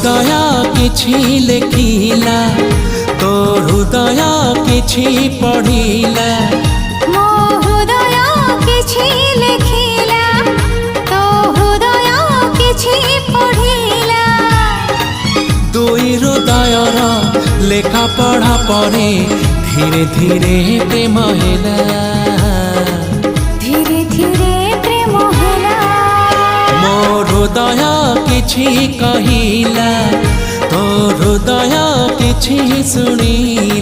हृदय किछि लेखिला तो हृदय किछि पढ़िला मो हृदय किछि लेखिला तो हृदय किछि पढ़िला दुई हृदयर लेखा पढ़ा परे धीरे धीरे प्रेम होला धीरे धीरे प्रेम होला मो हृदय किछि कहिला तो हृदय किछि सुनिला।